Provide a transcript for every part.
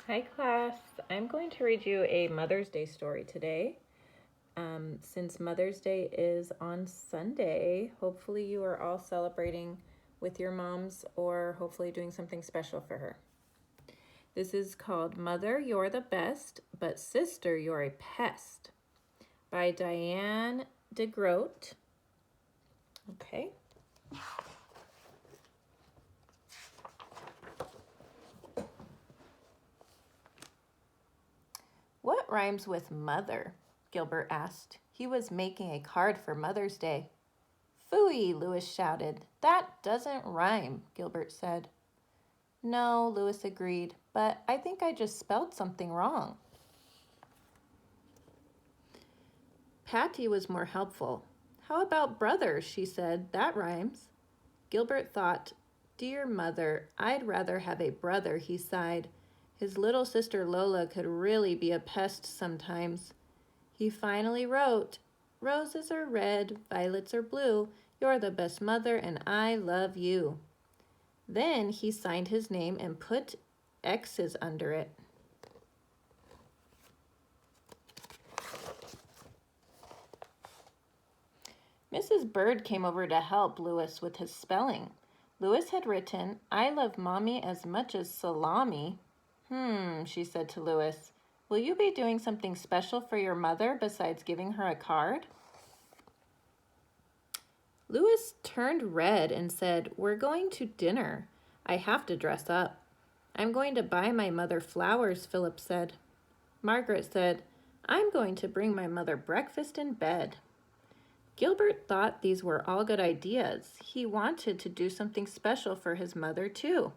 Hi class, I'm going to read you a Mother's Day story today. Since Mother's Day is on Sunday, hopefully you are all celebrating with your moms or hopefully doing something special for her. This is called Mother, You're the Best, but Sister, You're a Pest by Diane DeGroat. Okay. What rhymes with mother? Gilbert asked. He was making a card for Mother's Day. Phooey, Louis shouted. That doesn't rhyme, Gilbert said. No, Louis agreed, but I think I just spelled something wrong. Patty was more helpful. How about brother, she said. That rhymes. Gilbert thought, Dear mother, I'd rather have a brother, he sighed. His little sister Lola could really be a pest sometimes. He finally wrote, Roses are red, violets are blue. You're the best mother and I love you. Then he signed his name and put X's under it. Mrs. Bird came over to help Louis with his spelling. Louis had written, I love Mommy as much as salami. She said to Louis. Will you be doing something special for your mother besides giving her a card? Louis turned red and said, We're going to dinner. I have to dress up. I'm going to buy my mother flowers, Philip said. Margaret said, I'm going to bring my mother breakfast in bed. Gilbert thought these were all good ideas. He wanted to do something special for his mother, too.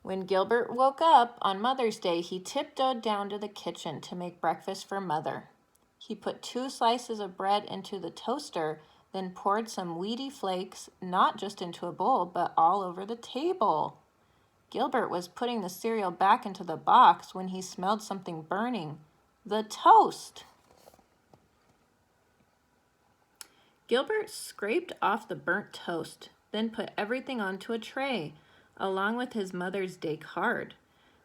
When Gilbert woke up on Mother's Day, he tiptoed down to the kitchen to make breakfast for Mother. He put 2 slices of bread into the toaster, then poured some Wheatie flakes, not just into a bowl, but all over the table. Gilbert was putting the cereal back into the box when he smelled something burning. The toast! Gilbert scraped off the burnt toast, then put everything onto a tray, along with his Mother's Day card.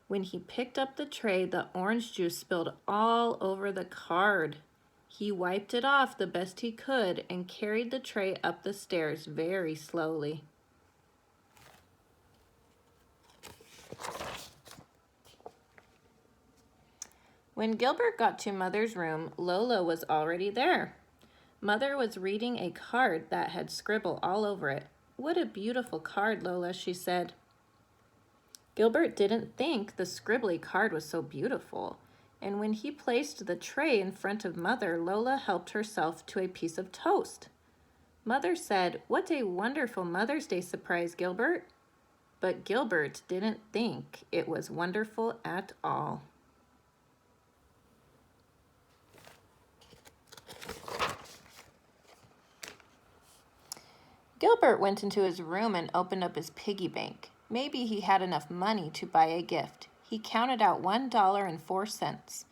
When he picked up the tray, the orange juice spilled all over the card. He wiped it off the best he could and carried the tray up the stairs very slowly. When Gilbert got to Mother's room, Lola was already there. Mother was reading a card that had scribble all over it. What a beautiful card, Lola, she said. Gilbert didn't think the scribbly card was so beautiful, and when he placed the tray in front of Mother, Lola helped herself to a piece of toast. Mother said, What a wonderful Mother's Day surprise, Gilbert. But Gilbert didn't think it was wonderful at all. Gilbert went into his room and opened up his piggy bank. Maybe he had enough money to buy a gift. He counted out $1.04.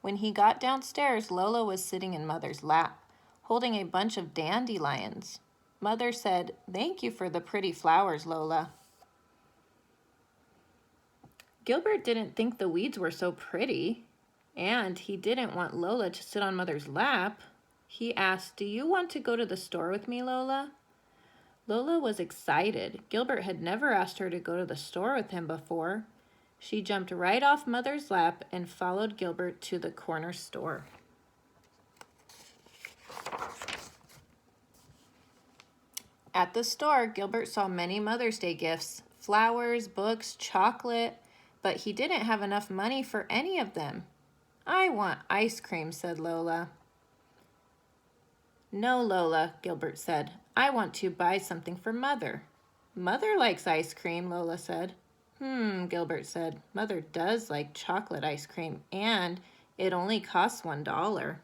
When he got downstairs, Lola was sitting in Mother's lap, holding a bunch of dandelions. Mother said, Thank you for the pretty flowers, Lola. Gilbert didn't think the weeds were so pretty, and he didn't want Lola to sit on Mother's lap. He asked, Do you want to go to the store with me, Lola? Lola was excited. Gilbert had never asked her to go to the store with him before. She jumped right off Mother's lap and followed Gilbert to the corner store. At the store, Gilbert saw many Mother's Day gifts, flowers, books, chocolate, but he didn't have enough money for any of them. I want ice cream, said Lola. No, Lola, Gilbert said. I want to buy something for Mother. Mother likes ice cream, Lola said. Gilbert said. Mother does like chocolate ice cream, and it only costs $1.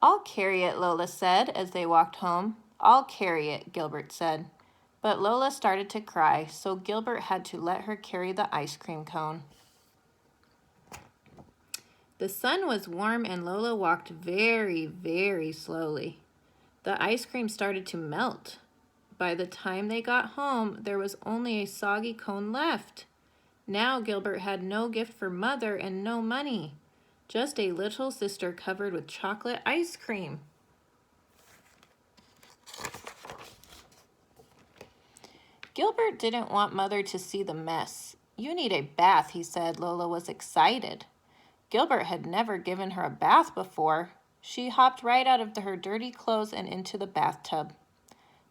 I'll carry it, Lola said as they walked home. I'll carry it, Gilbert said. But Lola started to cry, so Gilbert had to let her carry the ice cream cone. The sun was warm and Lola walked very, very slowly. The ice cream started to melt. By the time they got home, there was only a soggy cone left. Now Gilbert had no gift for Mother and no money. Just a little sister covered with chocolate ice cream. Gilbert didn't want Mother to see the mess. "You need a bath," he said. Lola was excited. Gilbert had never given her a bath before. She hopped right out of her dirty clothes and into the bathtub.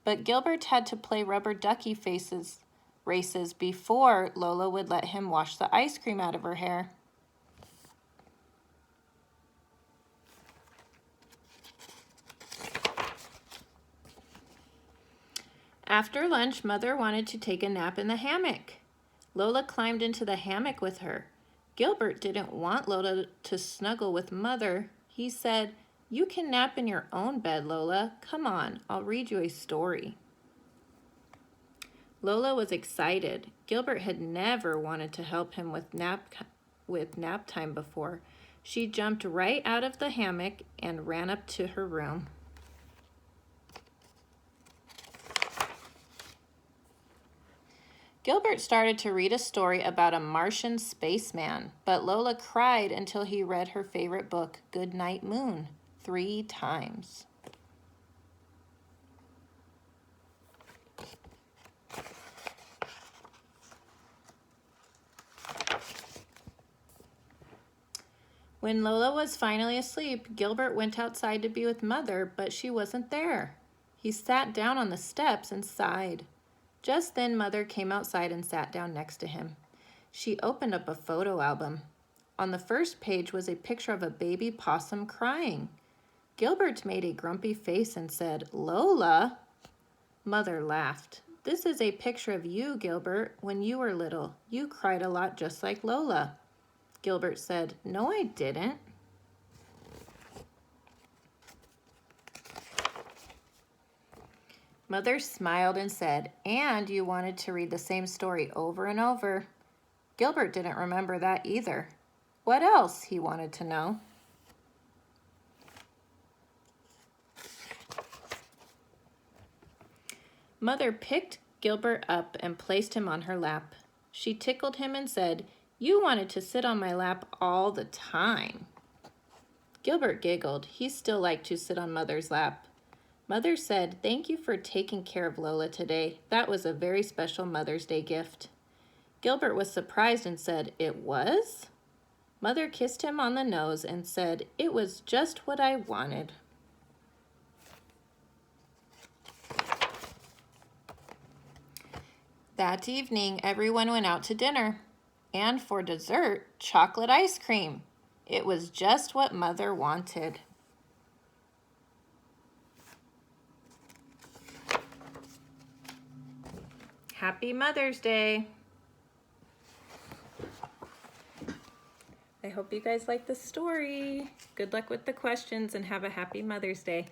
But Gilbert had to play rubber ducky faces races before Lola would let him wash the ice cream out of her hair. After lunch, Mother wanted to take a nap in the hammock. Lola climbed into the hammock with her. Gilbert didn't want Lola to snuggle with Mother. He said, "You can nap in your own bed, Lola. Come on, I'll read you a story." Lola was excited. Gilbert had never wanted to help him with nap time before. She jumped right out of the hammock and ran up to her room. Gilbert started to read a story about a Martian spaceman, but Lola cried until he read her favorite book, Goodnight Moon, 3 times. When Lola was finally asleep, Gilbert went outside to be with Mother, but she wasn't there. He sat down on the steps and sighed. Just then, Mother came outside and sat down next to him. She opened up a photo album. On the first page was a picture of a baby possum crying. Gilbert made a grumpy face and said, "Lola?" Mother laughed. "This is a picture of you, Gilbert. When you were little, you cried a lot just like Lola." Gilbert said, "No, I didn't." Mother smiled and said, "And you wanted to read the same story over and over." Gilbert didn't remember that either. What else, he wanted to know. Mother picked Gilbert up and placed him on her lap. She tickled him and said, "You wanted to sit on my lap all the time." Gilbert giggled. He still liked to sit on Mother's lap. Mother said, "Thank you for taking care of Lola today. That was a very special Mother's Day gift." Gilbert was surprised and said, "It was?" Mother kissed him on the nose and said, "It was just what I wanted." That evening, everyone went out to dinner. And for dessert, chocolate ice cream. It was just what Mother wanted. Happy Mother's Day. I hope you guys like the story. Good luck with the questions and have a happy Mother's Day.